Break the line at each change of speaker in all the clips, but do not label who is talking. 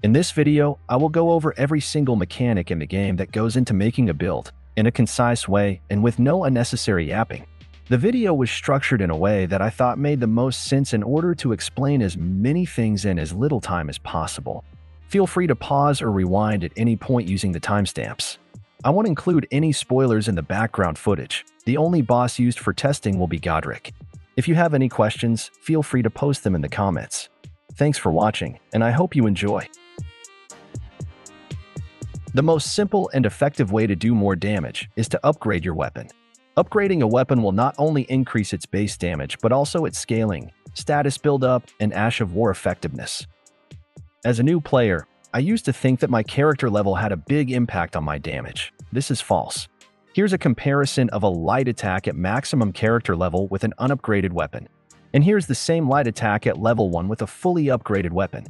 In this video, I will go over every single mechanic in the game that goes into making a build, in a concise way and with no unnecessary yapping. The video was structured in a way that I thought made the most sense in order to explain as many things in as little time as possible. Feel free to pause or rewind at any point using the timestamps. I won't include any spoilers in the background footage. The only boss used for testing will be Godric. If you have any questions, feel free to post them in the comments. Thanks for watching, and I hope you enjoy. The most simple and effective way to do more damage is to upgrade your weapon. Upgrading a weapon will not only increase its base damage, but also its scaling, status buildup, and Ash of War effectiveness. As a new player, I used to think that my character level had a big impact on my damage. This is false. Here's a comparison of a light attack at maximum character level with an unupgraded weapon. And here's the same light attack at level 1 with a fully upgraded weapon.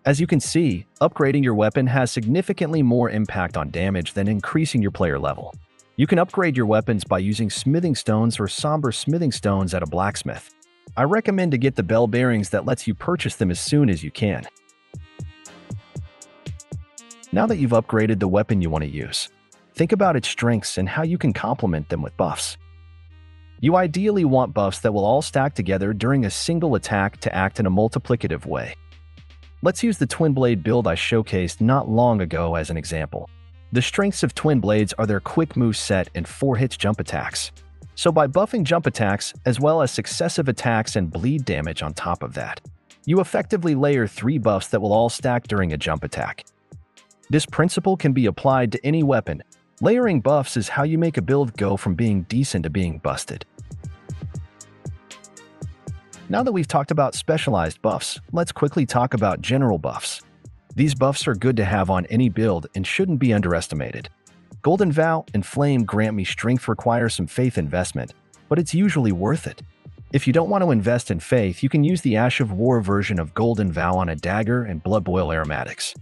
As you can see, upgrading your weapon has significantly more impact on damage than increasing your player level. You can upgrade your weapons by using smithing stones or somber smithing stones at a blacksmith. I recommend to get the bell bearings that lets you purchase them as soon as you can. Now that you've upgraded the weapon you want to use, think about its strengths and how you can complement them with buffs. You ideally want buffs that will all stack together during a single attack to act in a multiplicative way. Let's use the Twin Blade build I showcased not long ago as an example. The strengths of Twin Blades are their quick move set and 4-hit jump attacks. So by buffing jump attacks, as well as successive attacks and bleed damage on top of that, you effectively layer 3 buffs that will all stack during a jump attack. This principle can be applied to any weapon. Layering buffs is how you make a build go from being decent to being busted. Now that we've talked about specialized buffs, let's quickly talk about general buffs. These buffs are good to have on any build and shouldn't be underestimated. Golden Vow and Flame grant me strength require some faith investment, but it's usually worth it. If you don't want to invest in faith, you can use the Ash of War version of Golden Vow on a dagger and Blood Boil aromatics.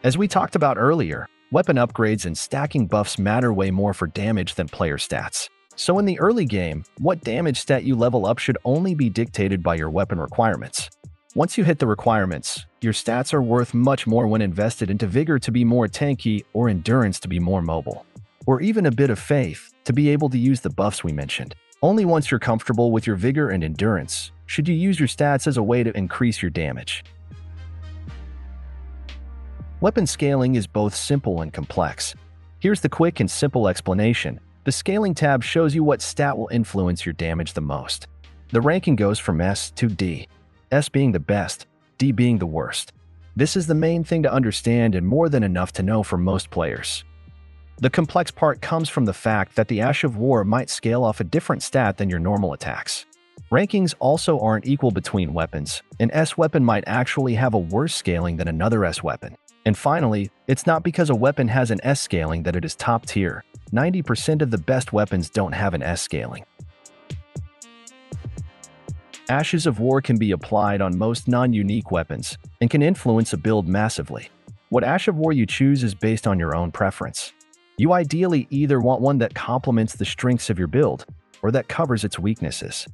As we talked about earlier, weapon upgrades and stacking buffs matter way more for damage than player stats. So in the early game, what damage stat you level up should only be dictated by your weapon requirements. Once you hit the requirements, your stats are worth much more when invested into Vigor to be more tanky or Endurance to be more mobile, or even a bit of Faith to be able to use the buffs we mentioned. Only once you're comfortable with your Vigor and Endurance should you use your stats as a way to increase your damage. Weapon scaling is both simple and complex. Here's the quick and simple explanation. The Scaling tab shows you what stat will influence your damage the most. The ranking goes from S to D, S being the best, D being the worst. This is the main thing to understand and more than enough to know for most players. The complex part comes from the fact that the Ash of War might scale off a different stat than your normal attacks. Rankings also aren't equal between weapons. An S weapon might actually have a worse scaling than another S weapon. And finally, it's not because a weapon has an S scaling that it is top tier. 90% of the best weapons don't have an S scaling. Ashes of War can be applied on most non-unique weapons and can influence a build massively. What Ash of War you choose is based on your own preference. You ideally either want one that complements the strengths of your build or that covers its weaknesses.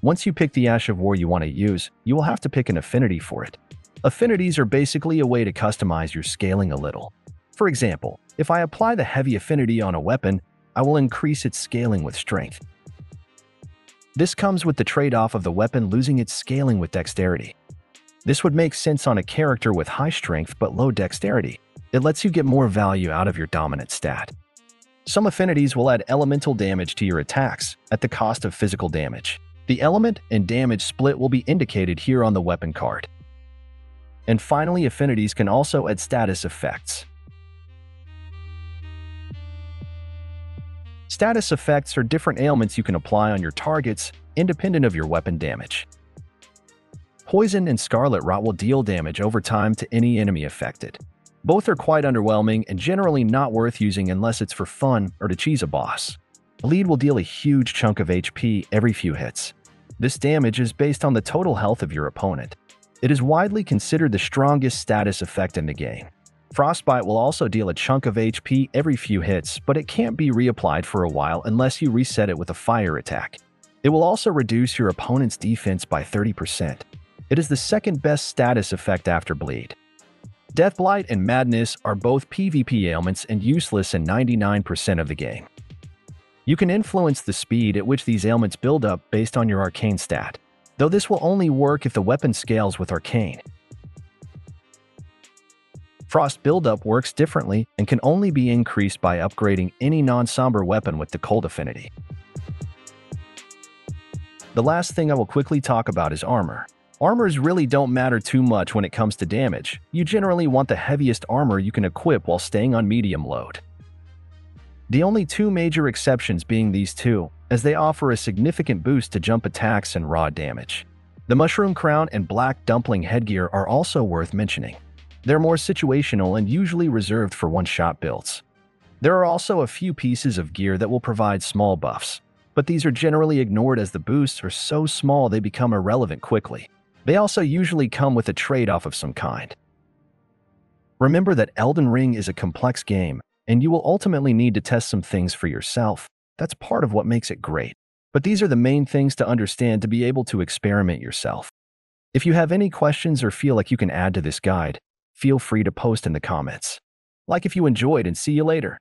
Once you pick the Ash of War you want to use, you will have to pick an affinity for it. Affinities are basically a way to customize your scaling a little. For example, if I apply the heavy affinity on a weapon, I will increase its scaling with strength. This comes with the trade-off of the weapon losing its scaling with dexterity. This would make sense on a character with high strength but low dexterity. It lets you get more value out of your dominant stat. Some affinities will add elemental damage to your attacks at the cost of physical damage. The element and damage split will be indicated here on the weapon card. And finally, affinities can also add status effects. Status effects are different ailments you can apply on your targets, independent of your weapon damage. Poison and Scarlet Rot will deal damage over time to any enemy affected. Both are quite underwhelming and generally not worth using unless it's for fun or to cheese a boss. Bleed will deal a huge chunk of HP every few hits. This damage is based on the total health of your opponent. It is widely considered the strongest status effect in the game. Frostbite will also deal a chunk of HP every few hits, but it can't be reapplied for a while unless you reset it with a fire attack. It will also reduce your opponent's defense by 30%. It is the second best status effect after Bleed. Deathblight and Madness are both PvP ailments and useless in 99% of the game. You can influence the speed at which these ailments build up based on your arcane stat, though this will only work if the weapon scales with arcane. Frost buildup works differently and can only be increased by upgrading any non-somber weapon with the cold affinity. The last thing I will quickly talk about is armor. Armors really don't matter too much when it comes to damage. You generally want the heaviest armor you can equip while staying on medium load. The only two major exceptions being these two, as they offer a significant boost to jump attacks and raw damage. The Mushroom Crown and Black Dumpling headgear are also worth mentioning. They're more situational and usually reserved for one-shot builds. There are also a few pieces of gear that will provide small buffs, but these are generally ignored as the boosts are so small they become irrelevant quickly. They also usually come with a trade-off of some kind. Remember that Elden Ring is a complex game, and you will ultimately need to test some things for yourself. That's part of what makes it great. But these are the main things to understand to be able to experiment yourself. If you have any questions or feel like you can add to this guide, feel free to post in the comments. Like if you enjoyed, and see you later.